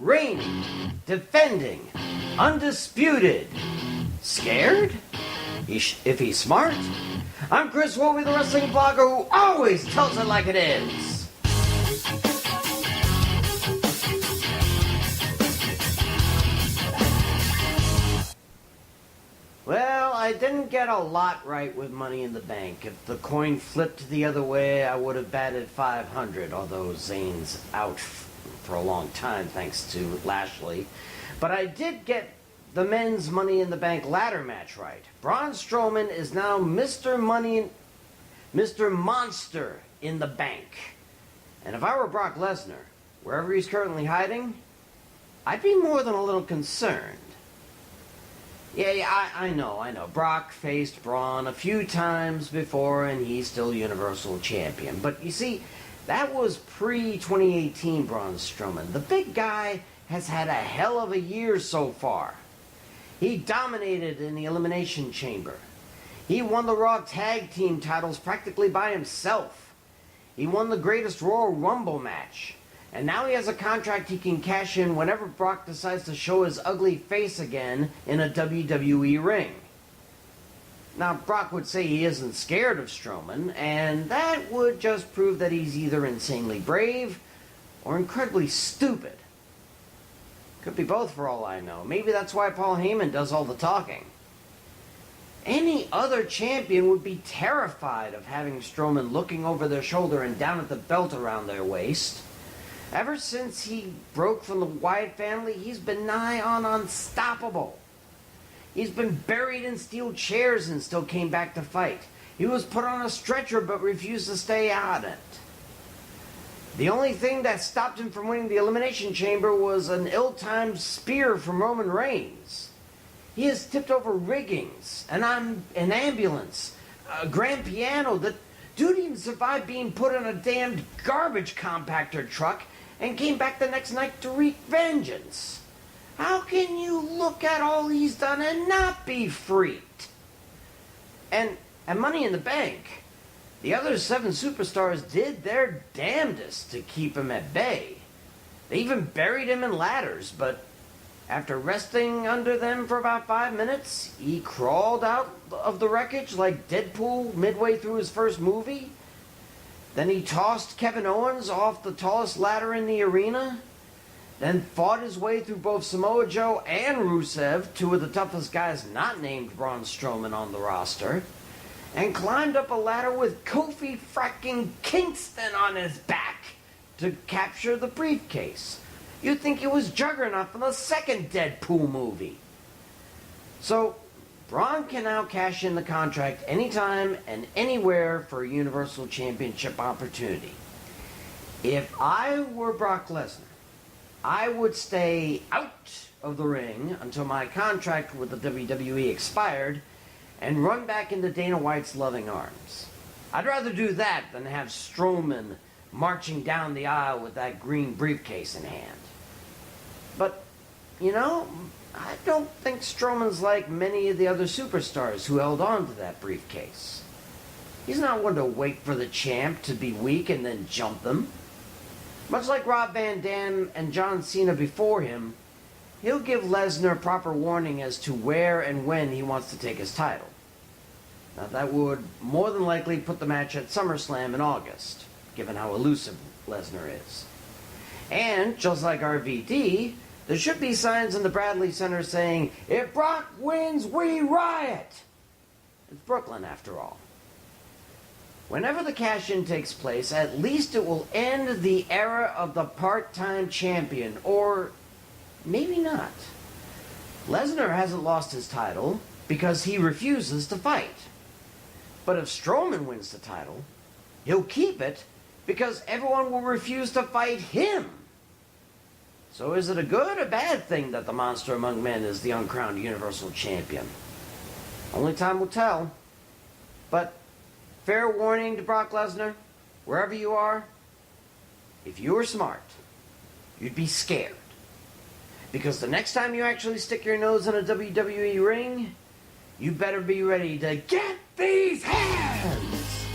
reigning, defending, undisputed. Scared? If he's smart? I'm Chris Wolvie, the wrestling blogger who always tells it like it is. Well, I didn't get a lot right with Money in the Bank. If the coin flipped the other way, I would have batted 500, although Zayn's out for a long time thanks to Lashley. But I did get the men's Money in the Bank ladder match right. Braun Strowman is now Mr. Monster in the Bank. And if I were Brock Lesnar, wherever he's currently hiding, I'd be more than a little concerned. Yeah, I know. Brock faced Braun a few times before, and he's still Universal Champion. But you see, that was pre-2018 Braun Strowman. The big guy has had a hell of a year so far. He dominated in the Elimination Chamber. He won the Raw Tag Team titles practically by himself. He won the Greatest Royal Rumble match. And now he has a contract he can cash in whenever Brock decides to show his ugly face again in a WWE ring. Now, Brock would say he isn't scared of Strowman, and that would just prove that he's either insanely brave or incredibly stupid. Could be both for all I know. Maybe that's why Paul Heyman does all the talking. Any other champion would be terrified of having Strowman looking over their shoulder and down at the belt around their waist. Ever since he broke from the Wyatt family, he's been nigh on unstoppable. He's been buried in steel chairs and still came back to fight. He was put on a stretcher but refused to stay on it. The only thing that stopped him from winning the Elimination Chamber was an ill-timed spear from Roman Reigns. He has tipped over riggings, an ambulance, a grand piano. The dude even survived being put in a damned garbage compactor truck and came back the next night to wreak vengeance. How can you look at all he's done and not be freaked? And Money in the Bank, the other 7 superstars did their damnedest to keep him at bay. They even buried him in ladders, but after resting under them for about 5 minutes, he crawled out of the wreckage like Deadpool midway through his first movie. Then he tossed Kevin Owens off the tallest ladder in the arena. Then fought his way through both Samoa Joe and Rusev, 2 of the toughest guys not named Braun Strowman on the roster. And climbed up a ladder with Kofi fracking Kingston on his back to capture the briefcase. You'd think it was Juggernaut from the second Deadpool movie. So, Braun can now cash in the contract anytime and anywhere for a Universal Championship opportunity. If I were Brock Lesnar, I would stay out of the ring until my contract with the WWE expired and run back into Dana White's loving arms. I'd rather do that than have Strowman marching down the aisle with that green briefcase in hand. But, you know, I don't think Strowman's like many of the other superstars who held on to that briefcase. He's not one to wait for the champ to be weak and then jump them. Much like Rob Van Dam and John Cena before him, he'll give Lesnar proper warning as to where and when he wants to take his title. Now, that would more than likely put the match at SummerSlam in August, given how elusive Lesnar is. And, just like RVD, there should be signs in the Bradley Center saying, "If Brock wins, we riot!" It's Brooklyn, after all. Whenever the cash-in takes place, at least it will end the era of the part-time champion, or maybe not. Lesnar hasn't lost his title because he refuses to fight. But if Strowman wins the title, he'll keep it because everyone will refuse to fight him. So is it a good or bad thing that the monster among men is the uncrowned Universal Champion? Only time will tell. But fair warning to Brock Lesnar, wherever you are, if you were smart, you'd be scared. Because the next time you actually stick your nose in a WWE ring, you better be ready to get these hands!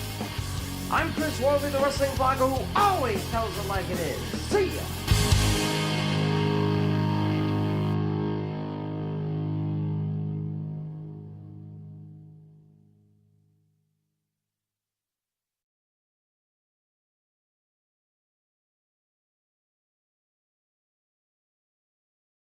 I'm Chris Wolvie, the wrestling blogger who always tells it like it is. See ya!